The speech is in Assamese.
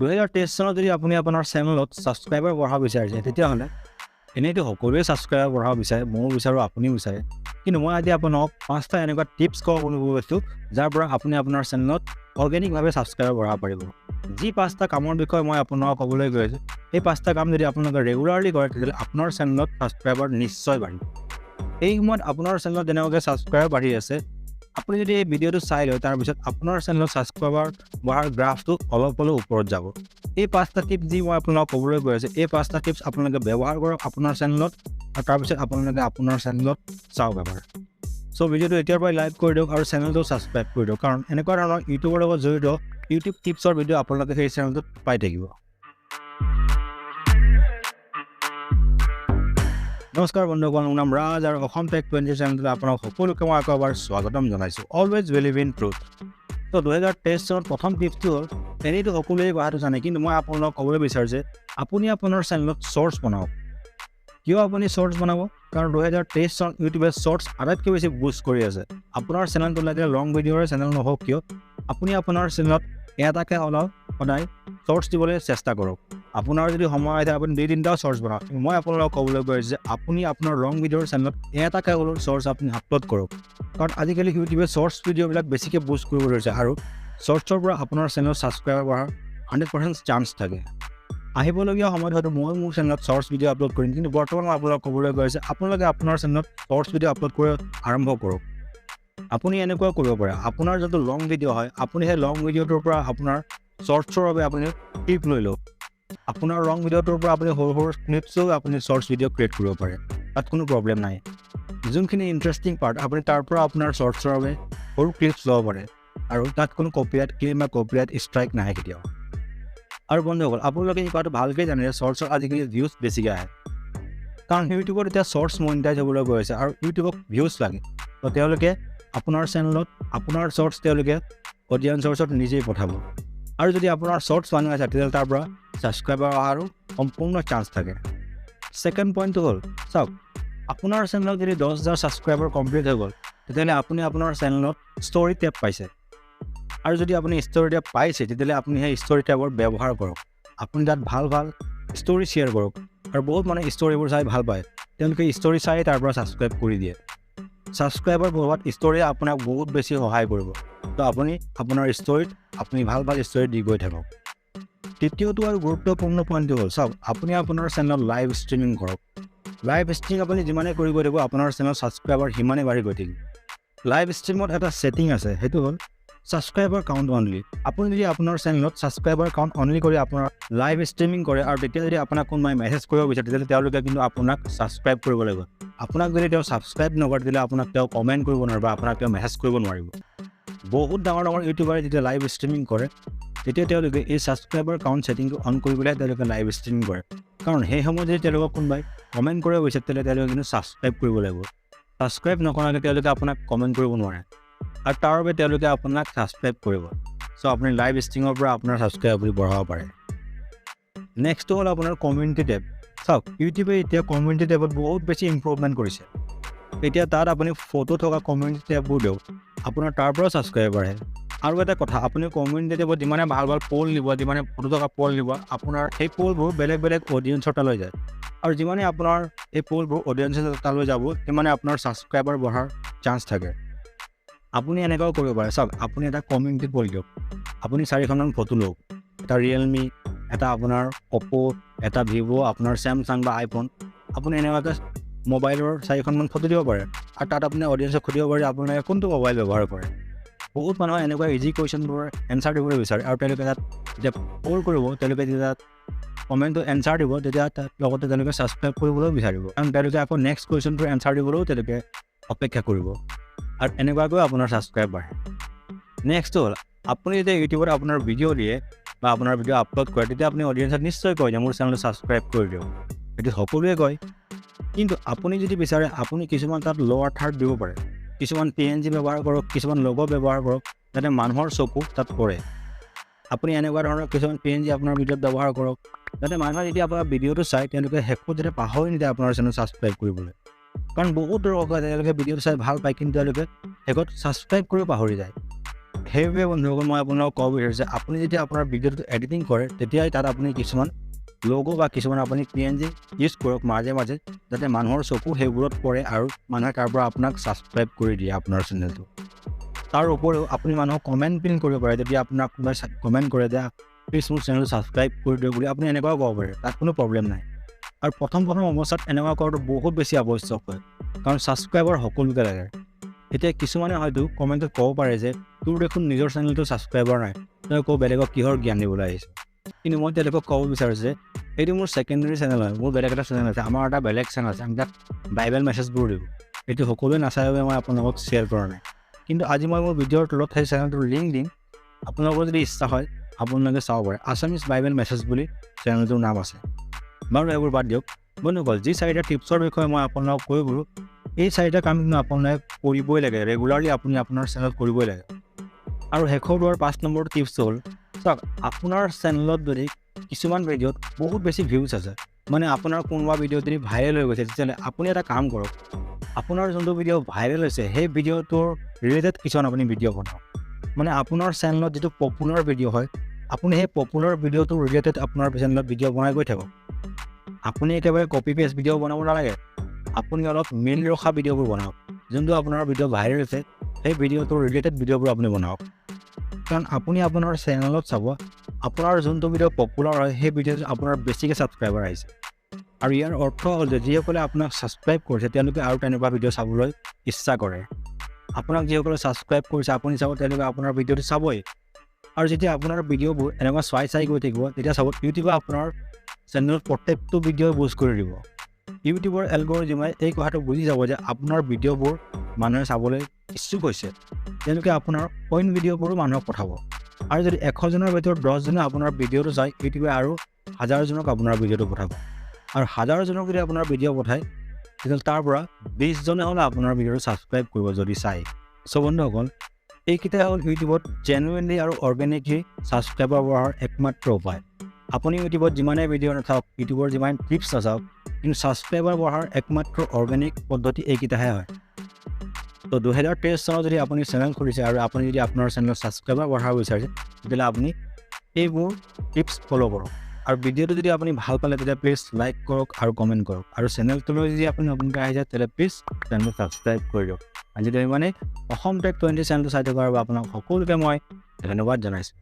2023 চনত যদি আপুনি আপোনাৰ চেনেলত ছাবস্ক্ৰাইবাৰ বঢ়াব বিচাৰিছে তেতিয়াহ'লে এনেইতো সকলোৱে ছাবস্ক্ৰাইবাৰ বঢ়াব বিচাৰে, ময়ো বিচাৰোঁ, আপুনিও বিচাৰে। কিন্তু মই আজি আপোনাক 5টা এনেকুৱা টিপছ ক'ব বুলি কৈছোঁ যাৰ পৰা আপুনি আপোনাৰ চেনেলত অৰ্গেনিকভাৱে ছাবস্ক্ৰাইবাৰ বঢ়াব পাৰিব। যি 5টা কামৰ বিষয়ে মই আপোনাক ক'বলৈ গৈ আছোঁ, এই 5টা কাম যদি আপোনালোকে ৰেগুলাৰলি কৰে তেতিয়াহ'লে আপোনাৰ চেনেলত ছাবস্ক্ৰাইবাৰ নিশ্চয় বাঢ়িব। এই সময়ত আপোনাৰ চেনেলত যেনেকৈ ছাবস্ক্ৰাইবাৰ বাঢ়ি আছে, আপুনি যদি এই ভিডিঅ'টো চাই লয় তাৰপিছত আপোনাৰ চেনেলত ছাবস্ক্ৰাইবাৰ বঢ়াৰ গ্ৰাফটো অলপ হ'লেও ওপৰত যাব। এই 5টা টিপছ যি মই আপোনাক ক'বলৈ গৈ আছোঁ, এই 5টা টিপছ আপোনালোকে ব্যৱহাৰ কৰক আপোনাৰ চেনেলত, আৰু তাৰপিছত আপোনালোকে আপোনাৰ চেনেলত চাওক এবাৰ। চ' ভিডিঅ'টো এতিয়াৰ পৰাই লাইক কৰি দিয়ক আৰু চেনেলটো ছাবস্ক্ৰাইব কৰি দিয়ক, কাৰণ এনেকুৱা ধৰণৰ ইউটিউবৰ লগত জড়িত ইউটিউব টিপছৰ ভিডিঅ' আপোনালোকে সেই চেনেলটোত পাই থাকিব। নমস্কাৰ বন্ধুসকল, মোৰ নাম ৰাজ আৰু অসম টেক 20 চেনেলটোত আপোনাক সকলোকে মই আকৌ এবাৰ স্বাগতম জনাইছোঁ। Always believe in truth. তো 2023 চনত প্ৰথম টিপছটো হ'ল, এনেইতো সকলোৱে কথাটো জানে, কিন্তু মই আপোনালোকক ক'বলৈ বিচাৰোঁ যে আপুনি আপোনাৰ চেনেলত শ্বৰ্টছ বনাওক। কিয় আপুনি শ্বৰ্টছ বনাব? কাৰণ 2023 চনত ইউটিউবে শ্বৰ্টছ আটাইতকৈ বেছি বুষ্ট কৰি আছে। আপোনাৰ চেনেলটো লাগিলে লং ভিডিঅ'ৰে চেনেল নহওক কিয়, আপুনি আপোনাৰ চেনেলত এটাকে হ'লেও সদায় শ্বৰ্টছ দিবলৈ চেষ্টা কৰক। আপোনাৰ যদি সময় আছে আপুনি 2-3টাও শ্বৰ্টছ বনাওক। মই আপোনালোকক ক'বলৈ গৈ আছোঁ যে আপুনি আপোনাৰ লং ভিডিঅ'ৰ চেনেলত এটাকে হ'লেও শ্বৰ্টছ আপুনি আপলোড কৰক, কাৰণ আজিকালি ইউটিউবে শ্বৰ্টছ ভিডিঅ'বিলাক বেছিকৈ বুষ্ট কৰিব ধৰিছে আৰু শ্বৰ্টছৰ পৰা আপোনাৰ চেনেলত ছাবস্ক্ৰাইবাৰ বঢ়াৰ 100% চান্স থাকে। আহিবলগীয়া সময়ত হয়তো মই মোৰ চেনেলত শ্বৰ্টছ ভিডিঅ' আপলোড কৰিম, কিন্তু বৰ্তমান মই আপোনালোকক ক'বলৈ গৈ আছোঁ আপোনালোকে আপোনাৰ চেনেলত শ্বৰ্টছ ভিডিঅ' আপলোড কৰি আৰম্ভ কৰক। আপুনি এনেকুৱাও কৰিব পাৰে, আপোনাৰ যোনটো লং ভিডিঅ' হয় আপুনি সেই লং ভিডিঅ'টোৰ পৰা আপোনাৰ শ্বৰ্টছৰ বাবে আপুনি ক্লিপ লৈ লওক। আপোনাৰ লং ভিডিঅ'টোৰ পৰা আপুনি সৰু সৰু ক্লিপছো আপুনি শ্বৰ্টছ ভিডিঅ' ক্ৰিয়েট কৰিব পাৰে, তাত কোনো প্ৰব্লেম নাই। যোনখিনি ইণ্টাৰেষ্টিং পাৰ্ট আপুনি তাৰ পৰা আপোনাৰ শ্বৰ্টছৰ বাবে সৰু ক্লিপছ ল'ব পাৰে, আৰু তাত কোনো কপিৰাইট ক্লেইম বা কপিৰাইট ষ্ট্ৰাইক নাহে কেতিয়াও। আৰু বন্ধুসকল, আপোনালোকে এই কথাটো ভালকৈ জানে যে শ্বৰ্টছৰ আজিকালি ভিউজ বেছিকৈ আহে, কাৰণ ইউটিউবত এতিয়া শ্বৰ্টছ মনিটাইজ হ'বলৈ গৈ আছে আৰু ইউটিউবক ভিউজ লাগে। তো তেওঁলোকে আপোনাৰ চেনেলত আপোনাৰ শ্বৰ্টছ তেওঁলোকে অডিয়েঞ্চৰ ওচৰত নিজেই পঠাব, আৰু যদি আপোনাৰ শ্বৰ্টছ মানুহ আছে তেতিয়াহ'লে তাৰ পৰা ছাবস্ক্ৰাইবাৰ অহাৰো সম্পূৰ্ণ চান্স থাকে। ছেকেণ্ড পইণ্টটো হ'ল, চাওক, আপোনাৰ চেনেলত যদি 10,000 ছাবস্ক্ৰাইবাৰ কমপ্লিট হৈ গ'ল তেতিয়াহ'লে আপুনি আপোনাৰ চেনেলত ষ্টৰী টেব পাইছে, আৰু যদি আপুনি ষ্টৰী টেব পাইছে তেতিয়াহ'লে আপুনি সেই ষ্টৰী টেবৰ ব্যৱহাৰ কৰক। আপুনি তাত ভাল ভাল ষ্টৰী শ্বেয়াৰ কৰক, আৰু বহুত মানুহে ষ্টৰীবোৰ চাই ভাল পায়, তেওঁলোকে ষ্টৰী চাই তাৰ পৰা ছাবস্ক্ৰাইব কৰি দিয়ে। ছাবস্ক্ৰাইবাৰ বঢ়োৱাত ষ্টৰীয়ে আপোনাক বহুত বেছি সহায় কৰিব। তো আপুনি আপোনাৰ ষ্টৰীত আপুনি ভাল ভাল ষ্টৰী দি গৈ থাকক। তৃতীয়টো আৰু গুৰুত্বপূৰ্ণ পইণ্টটো হ'ল, চাওক, আপুনি আপোনাৰ চেনেলত লাইভ ষ্ট্ৰীমিং কৰক। লাইভ ষ্ট্ৰীমিং আপুনি যিমানেই কৰি গৈ থাকিব আপোনাৰ চেনেলত ছাবস্ক্ৰাইবাৰ সিমানেই বাঢ়ি গৈ থাকিব। লাইভ ষ্ট্ৰীমত এটা ছেটিং আছে, সেইটো হ'ল ছাবস্ক্ৰাইবাৰ কাউণ্ট অনলি। আপুনি যদি আপোনাৰ চেনেলত ছাবস্ক্ৰাইবাৰ কাউণ্ট অনলি কৰি আপোনাৰ লাইভ ষ্ট্ৰীমিং কৰে, আৰু তেতিয়া যদি আপোনাক কোনোবাই মেছেজ কৰিব বিচাৰে তেতিয়াহ'লে তেওঁলোকে কিন্তু আপোনাক ছাবস্ক্ৰাইব কৰিব লাগিব। আপোনাক যদি তেওঁ ছাবস্ক্ৰাইব নকৰে তেতিয়াহ'লে আপোনাক তেওঁ কমেণ্ট কৰিব নোৱাৰিব বা আপোনাক তেওঁ মেছেজ কৰিব নোৱাৰিব। বহুত ডাঙৰ ডাঙৰ ইউটিউবাৰে যেতিয়া লাইভ ষ্ট্ৰীমিং কৰে তেতিয়া তেওঁলোকে এই ছাবস্ক্ৰাইবাৰ কাউণ্ট ছেটিংটো অন কৰি পেলাই তেওঁলোকে লাইভ ষ্ট্ৰীমিং কৰে, কাৰণ সেই সময়ত যদি তেওঁলোকক কোনোবাই কমেণ্ট কৰিব বিচাৰে তেতিয়াহ'লে তেওঁলোকে কিন্তু ছাবস্ক্ৰাইব কৰিব লাগিব। ছাবস্ক্ৰাইব নকৰাকৈ তেওঁলোকে আপোনাক কমেণ্ট কৰিব নোৱাৰে, আৰু তাৰ বাবে তেওঁলোকে আপোনাক ছাবস্ক্ৰাইব কৰিব। চ' আপুনি লাইভ ষ্ট্ৰীমিঙৰ পৰা আপোনাৰ ছাবস্ক্ৰাইব আপুনি বঢ়াব পাৰে। নেক্সটটো হ'ল আপোনাৰ কমিউনিটি টেব। চাওক, ইউটিউবে এতিয়া কমিউনিটি টেবত বহুত বেছি ইম্প্ৰুভমেণ্ট কৰিছে। এতিয়া তাত আপুনি ফটো থকা কমিউনিটি টেববোৰ দিয়ক, আপোনাৰ তাৰ পৰা ছাবস্ক্ৰাইব বাঢ়ে। আৰু এটা কথা, আপুনি কমিউনিটি টেবত যিমানে ভাল ভাল প'ল দিব, যিমানে ফটো থকা প'ল দিব, আপোনাৰ সেই প'লবোৰ বেলেগ বেলেগ অডিয়েঞ্চৰ তালৈ যায়, আৰু যিমানে আপোনাৰ এই প'লবোৰ অডিয়েঞ্চৰ তালৈ যাব সিমানে আপোনাৰ ছাবস্ক্ৰাইবাৰ বঢ়াৰ চান্স থাকে। আপুনি এনেকুৱাও কৰিব পাৰে, চাওক, আপুনি এটা কমিউনিটি প'ল দিয়ক, আপুনি 4খনমান ফটো লওক, এটা ৰিয়েলমি, এটা আপোনাৰ অ'প্প', এটা ভিভ', আপোনাৰ চেমচাং বা আইফোন। আপুনি এনেকুৱাকৈ মোবাইলৰ 4খনমান ফটো দিব পাৰে, আৰু তাত আপুনি অডিয়েঞ্চক সুধিব পাৰে আপোনালোকে কোনটো মোবাইল ব্যৱহাৰ কৰে। বহুত মানুহে এনেকুৱা ইজি কুৱেশ্যনবোৰৰ এনচাৰ দিবলৈ বিচাৰে, আৰু তেওঁলোকে তাত যেতিয়া প'ল কৰিব তেওঁলোকে যেতিয়া কমেণ্টটো এনচাৰ দিব তেতিয়া তাত লগতে তেওঁলোকে ছাবস্ক্ৰাইব কৰিবলৈও বিচাৰিব, কাৰণ তেওঁলোকে আকৌ নেক্সট কুৱেশ্যনটোৰ এনচাৰ দিবলৈও তেওঁলোকে অপেক্ষা কৰিব, আৰু এনেকুৱাকৈ আপোনাৰ ছাবস্ক্ৰাইব বাঢ়ে। নেক্সটটো হ'ল, আপুনি যেতিয়া ইউটিউবত আপোনাৰ ভিডিঅ' দিয়ে বা আপোনাৰ ভিডিঅ' আপলোড কৰে তেতিয়া আপুনি অডিয়েঞ্চক নিশ্চয় কয় যে মোৰ চেনেলটো ছাবস্ক্ৰাইব কৰি দিয়ক। এইটো সকলোৱে কয়, কিন্তু আপুনি যদি বিচাৰে আপুনি কিছুমান তাত লৱাৰ থাৰ্ড দিব পাৰে, কিছুমান PNG ব্যৱহাৰ কৰক, কিছুমান লগ' ব্যৱহাৰ কৰক, যাতে মানুহৰ চকু তাত পৰে। আপুনি এনেকুৱা ধৰণৰ কিছুমান PNG আপোনাৰ ভিডিঅ'ত ব্যৱহাৰ কৰক, যাতে মানুহে যেতিয়া আপোনাৰ ভিডিঅ'টো চায় তেওঁলোকে শেষত যাতে পাহৰি নিদিয়ে আপোনাৰ চেনেল ছাবস্ক্ৰাইব কৰিবলৈ, কাৰণ বহুত দৰ্শকে তেওঁলোকে ভিডিঅ'টো চাই ভাল পায় কিন্তু তেওঁলোকে শেষত ছাবস্ক্ৰাইব কৰিব পাহৰি যায়। সেইবাবে বন্ধুসকল মই আপোনালোকক ক'ব বিচাৰিছোঁ যে আপুনি যেতিয়া আপোনাৰ ভিডিঅ'টো এডিটিং কৰে তেতিয়াই তাত আপুনি কিছুমান লগো বা কিছুমান আপুনি PNG ইউজ কৰক মাজে মাজে যাতে মানুহৰ চকু সেইবোৰত পৰে আৰু মানুহে তাৰ পৰা আপোনাক ছাবস্ক্ৰাইব কৰি দিয়ে আপোনাৰ চেনেলটো। তাৰ উপৰিও আপুনি মানুহক কমেণ্ট পিন কৰিব পাৰে যদি আপোনাক কোনোবাই কমেণ্ট কৰে যে প্লিজ মোৰ চেনেলটো ছাবস্ক্ৰাইব কৰি দিয়ক বুলি আপুনি এনেকুৱাও ক'ব পাৰে, তাত কোনো প্ৰব্লেম নাই। আৰু প্ৰথম অৱস্থাত এনেকুৱা কৰাটো বহুত বেছি আৱশ্যক হয়, কাৰণ ছাবস্ক্ৰাইবাৰ সকলোকে লাগে। এতিয়া কিছুমানে হয়তো কমেণ্টত ক'ব পাৰে যে তোৰ দেখোন নিজৰ চেনেলটো ছাবস্ক্ৰাইবাৰ নাই, তই আকৌ বেলেগক কিহৰ জ্ঞান দিবলৈ আহিছে। কিন্তু মই তেওঁলোকক ক'ব বিচাৰিছোঁ যে এইটো মোৰ ছেকেণ্ডেৰী চেনেল হয়, মোৰ বেলেগ এটা চেনেল আছে, আমাৰ এটা বেলেগ চেনেল আছে, আমি তাত বাইবেল মেছেজবোৰ দিওঁ। এইটো সকলোৱে নাচায় বাবে মই আপোনালোকক শ্বেয়াৰ কৰা নাই। কিন্তু আজি মই মোৰ ভিডিঅ'ৰ তলত সেই চেনেলটোৰ লিংক দিম, আপোনালোকৰ যদি ইচ্ছা হয় আপোনালোকে চাব পাৰে। আছামিজ বাইবেল মেছেজ বুলি চেনেলটোৰ নাম আছে। বাৰু এইবোৰ বাদ দিয়ক বন্ধুসকল, যি 4টা টিপছৰ বিষয়ে মই আপোনালোকক কৈ গ'লোঁ, এই 4টা কাম কিন্তু আপোনালোকে কৰিবই লাগে, ৰেগুলাৰলি আপুনি আপোনাৰ চেনেলত কৰিবই লাগে। আৰু শেষৰ 5 নম্বৰ টিপছ হ'ল চাওক, আপোনাৰ চেনেলত যদি কিছুমান ভিডিঅ'ত বহুত বেছি ভিউজ আছে, মানে আপোনাৰ কোনোবা ভিডিঅ' যদি ভাইৰেল হৈ গৈছে, তেতিয়াহ'লে আপুনি এটা কাম কৰক, আপোনাৰ যোনটো ভিডিঅ' ভাইৰেল হৈছে সেই ভিডিঅ'টোৰ ৰিলেটেড কিছুমান আপুনি ভিডিঅ' বনাওক। মানে আপোনাৰ চেনেলত যিটো পপুলাৰ ভিডিঅ' হয়, আপুনি সেই পপুলাৰ ভিডিঅ'টোৰ ৰিলেটেড আপোনাৰ চেনেলত ভিডিঅ' বনাই গৈ থাকক। আপুনি একেবাৰে কপি পেষ্ট ভিডিঅ' বনাব নালাগে, আপুনি অলপ মিল ৰখা ভিডিঅ'বোৰ বনাওক। যোনটো আপোনাৰ ভিডিঅ' ভাইৰেল হৈছে সেই ভিডিঅ'টোৰ ৰিলেটেড ভিডিঅ'বোৰ আপুনি বনাওক। কাৰণ আপুনি আপোনাৰ চেনেলত চাব, আপোনাৰ যোনটো ভিডিঅ' পপুলাৰ হয় সেই ভিডিঅ'টো আপোনাৰ বেছিকৈ ছাবস্ক্ৰাইবাৰ আহিছে। আৰু ইয়াৰ অৰ্থ হ'ল যে যিসকলে আপোনাক ছাবস্ক্ৰাইব কৰিছে তেওঁলোকে আৰু তেনেকুৱা ভিডিঅ' চাবলৈ ইচ্ছা কৰে। আপোনাক যিসকলে ছাবস্ক্ৰাইব কৰিছে আপুনি চাব, তেওঁলোকে আপোনাৰ ভিডিঅ'টো চাবই। আৰু যেতিয়া আপোনাৰ ভিডিঅ'বোৰ এনেকুৱা চাই গৈ থাকিব, তেতিয়া চাব ইউটিউবে আপোনাৰ চেনেলত প্ৰত্যেকটো ভিডিঅ' বুষ্ট কৰি দিব। ইউটিউবৰ এলগৰিদমে এই কথাটো বুজি যাব যে আপোনাৰ ভিডিঅ'বোৰ মানুহে চাবলৈ ইচ্ছুক হৈছে, তেওঁলোকে আপোনাৰ পইণ্ট ভিডিঅ'বোৰো মানুহক পঠাব। আৰু যদি 100জনৰ ভিতৰত 10জনে আপোনাৰ ভিডিঅ'টো চায়, ইউটিউবে আৰু 1000জনক আপোনাৰ ভিডিঅ'টো পঠাব। আৰু 1000জনক যদি আপোনাৰ ভিডিঅ' পঠায়, তেতিয়াহ'লে তাৰ পৰা 20জনে হ'লে আপোনাৰ ভিডিঅ'টো ছাবস্ক্ৰাইব কৰিব যদি চায়। চ' বন্ধুসকল, এইকেইটাই হ'ল ইউটিউবত জেনুইনলি আৰু অৰ্গেনিকলি ছাবস্ক্ৰাইবাৰ বঢ়াৰ একমাত্ৰ উপায়। আপুনি ইউটিউবত যিমানেই ভিডিঅ' নাথাকক, ইউটিউবৰ যিমান টিপছ নাচাওক, কিন্তু ছাবস্ক্ৰাইবাৰ বঢ়াৰ একমাত্ৰ অৰ্গেনিক পদ্ধতি এইকেইটাহে হয়। তো 2023 চনত যদি আপুনি চেনেল খুলিছে আৰু আপুনি যদি আপোনাৰ চেনেলত ছাবস্ক্ৰাইবাৰ বঢ়াব বিচাৰিছে, তেতিয়াহ'লে আপুনি এইবোৰ টিপছ ফ'ল' কৰক। আৰু ভিডিঅ'টো যদি আপুনি ভাল পালে তেতিয়া প্লিজ লাইক কৰক আৰু কমেণ্ট কৰক। আৰু চেনেলটোলৈ যদি আপুনি নতুনকৈ আহিছে তেতিয়াহ'লে প্লিজ চেনেলটো ছাবস্ক্ৰাইব কৰি দিয়ক। আজি মানে অসম টেক 20 চেনেলটো চাই থকাৰ বাবে আপোনাক সকলোকে মই ধন্যবাদ জনাইছোঁ।